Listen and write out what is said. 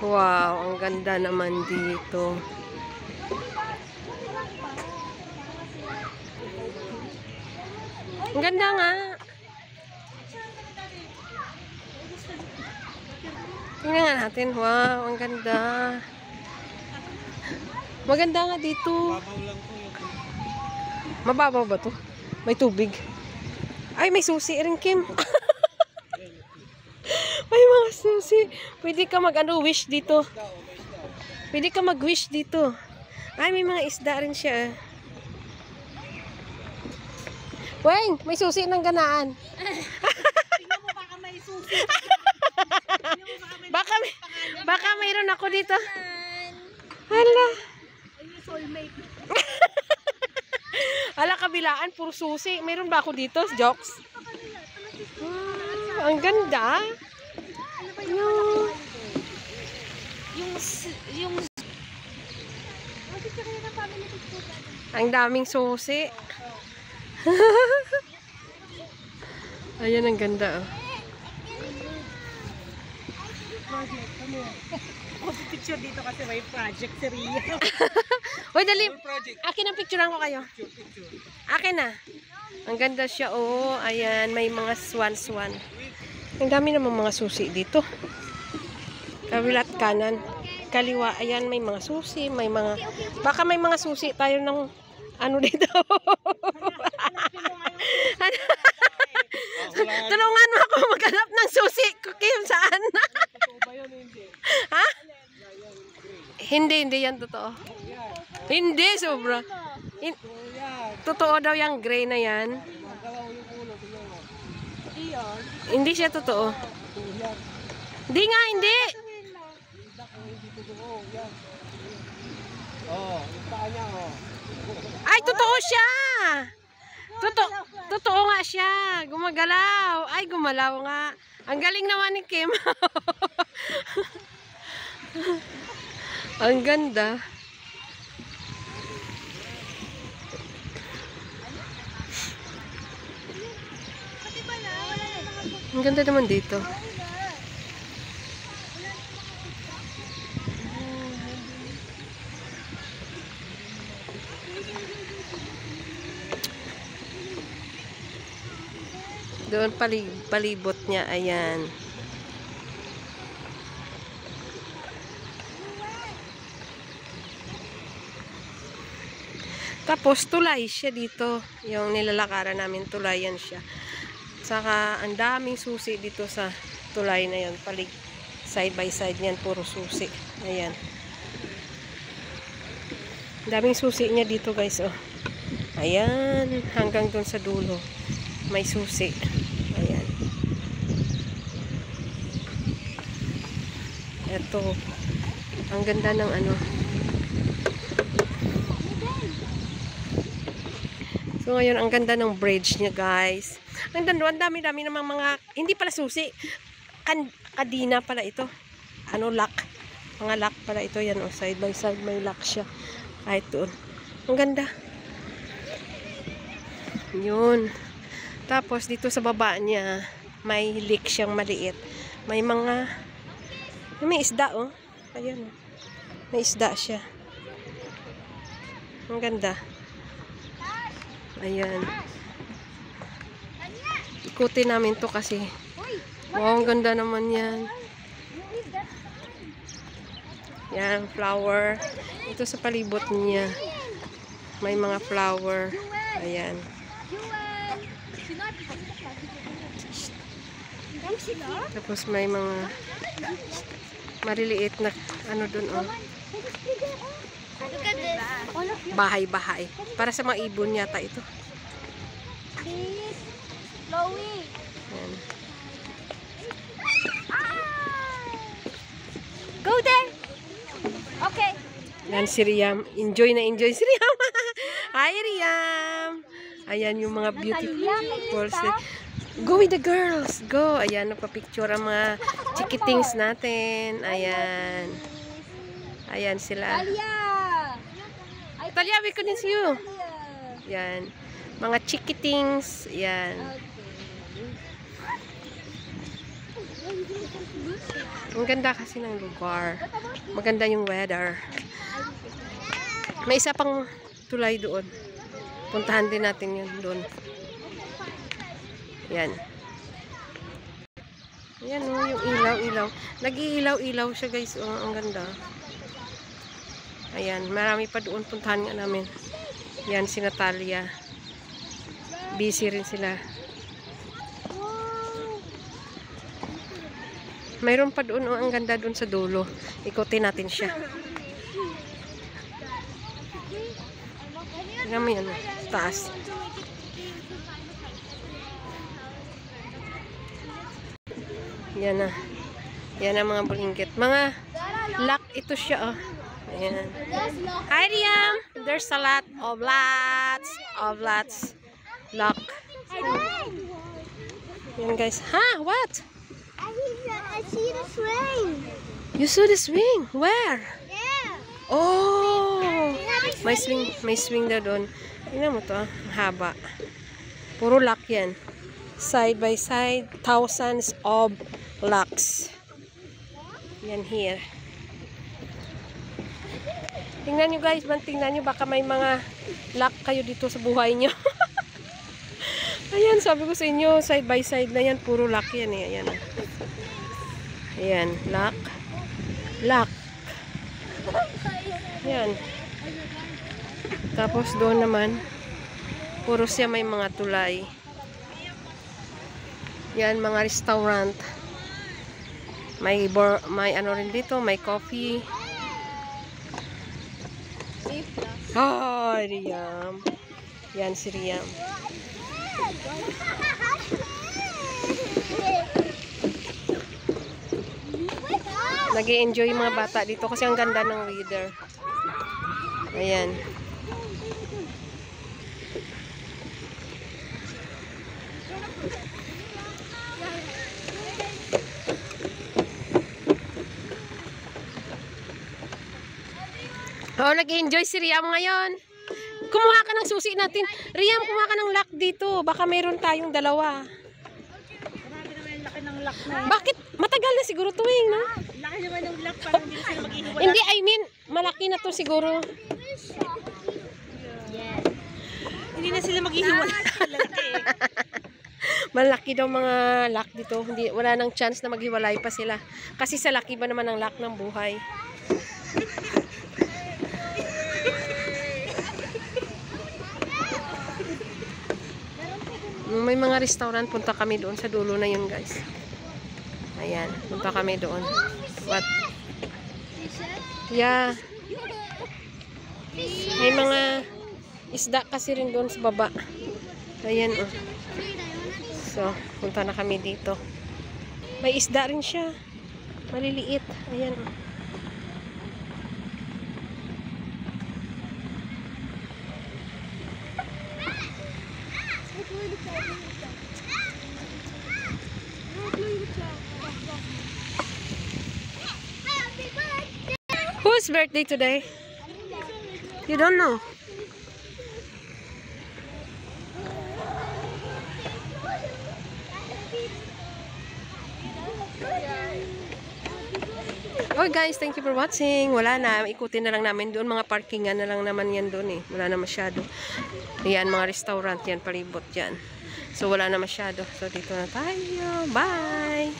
Wow, ang ganda naman dito. Ang ganda nga. Tingnan nga natin. Wow, ang ganda. Maganda nga dito. Mababaw ba to? May tubig. Ay, may susi rin, Kim. May mga susi. Pwede ka wish dito. Pwede ka mag-wish dito. Ay, may mga isda rin siya. Weng, may susi ng ganaan. Tingnan mo, baka may susi. Baka mayroon ako dito. Hala. Ayun, soulmate. Hala, kabilaan, puro susi. Mayroon ba ako dito? Jokes. Ang ganda. Yung Ang daming susi. Ayan, ang ganda. oh. Picture dito kasi may project si Ria. Hoy, dali. Akin ang picturean ko kayo. Akin na. Ang ganda siya, oh. Ayan, may mga swan-swan. Ang dami namang mga susi dito. Kabilat kanan. Kaliwa, ayan, may mga susi, may mga... Baka may mga susi tayo ng ano dito. Tulungan mo ako maghanap ng susi. Kim, saan? Ha? Hindi yan totoo. Hindi, sobra. Totoo daw yung gray na yan. Hindi siya totoo. Hindi nga, hindi. Ay, totoo siya. Totoo nga siya. Gumagalaw. Ay, gumalaw nga. Ang galing naman ni Kim. Ang ganda. Ang ganda naman dito. Doon palibot niya, ayan. Tapos tulay siya dito. Yung nilalakaran namin, tulayan siya. Saka ang daming susi dito sa tulay na yun. Side by side niyan, puro susi. Ayan. Ang daming susi niya dito, guys, oh. Ayan, hanggang doon sa dulo. May susi. Ayan. Ito. Ang ganda ng ano. So, ngayon, ang ganda ng bridge niya, guys. Ang dami-dami namang mga, hindi pala susi. Kadina pala ito. Ano, lock. Mga lock pala ito. Yan, oh, side by side, may lock siya. Kahit doon. Ang ganda. Yun. Tapos, dito sa baba niya, may lake siyang maliit. May mga, may isda, oh. Ayan, oh. May isda siya. Ang ganda. Ayan. Ikutin namin to kasi. Wow, ang ganda naman yan. Yan, flower. Ito sa palibot niya. May mga flower. Ayan. Tapos may mga maliliit na ano dun, oh. Bahay-bahay. Para sa mga ibon yata ito. Chloe. Ayan. Go there. Okay. Yan si Riam. Enjoy na enjoy si Riam. Hi, Riam. Ayan yung mga beautiful. Go with the girls. Go. Ayan, napapicture ang mga chikitings natin. Ayan. Ayan sila. Talia, we couldn't see you. Yan. Mga chikitings. Yan. Ang ganda kasi ng lugar. Maganda yung weather. May isa pang tulay doon. Puntahan din natin yun doon. Yan. Yan o, yung ilaw-ilaw. Nag-iilaw-ilaw siya guys. Oh, ang ganda. Ayan, marami pa doon. Puntahan nga namin. Yan, si Natalia. Busy rin sila. Mayroon pa doon, oh, ang ganda doon sa dulo. Ikutin natin siya. Tingnan mo yan, taas. Yan na. Yan ang mga bulingkit. Mga lock ito siya, oh. Ayan. Hi, Riam! There's a lot of lots. Lock. Yan, guys. Ha? What? I see the swing. You saw the swing? Where? Yeah. Oh! May swing na doon. Tingnan mo to, ang haba. Puro lock yan. Side by side, thousands of locks. Yan here. Tingnan nyo guys, tingnan nyo, baka may mga lock kayo dito sa buhay nyo. Ayan, sabi ko sa inyo, side by side na yan, puro lock yan eh. Ayan. Ayan, lock. Lock. Ayan. Tapos doon naman, puro siya may mga tulay. Yan, mga restaurant. May ano rin dito, may coffee. Hi, Riam. Yan si Riam. Nag-i-enjoy yung mga bata dito kasi ang ganda ng weather. Ayan. Oh, nag-enjoy si Riam ngayon. Kumuha ka ng susi natin. Riam, kumuha ka ng lock dito. Baka mayroon tayong dalawa. Marami naman yung laki ng lock na. Bakit? Matagal na siguro tuwing, no? Laki naman ng lock para hindi sila maghihiwalay. Hindi, I mean, malaki na to siguro. Yes. Hindi na sila maghihiwalay. Malaki daw mga lock dito. Hindi, wala nang chance na maghiwalay pa sila. Kasi sa laki ba naman ang lock ng buhay? May mga restaurant, punta kami doon sa dulo na yun guys. Ayan, punta kami doon. What? Yeah. May mga isda kasi rin doon sa baba. Ayan, oh. So, punta na kami dito. May isda rin siya. Maliliit. Ayan, oh. Whose birthday today? You don't know? Oh guys, thank you for watching. Wala na, ikutin na lang namin doon. Mga parkingan na lang naman yan doon eh. Wala na masyado. Ayan, mga restaurant yan, palibot yan. So wala na masyado. So dito na tayo. Bye!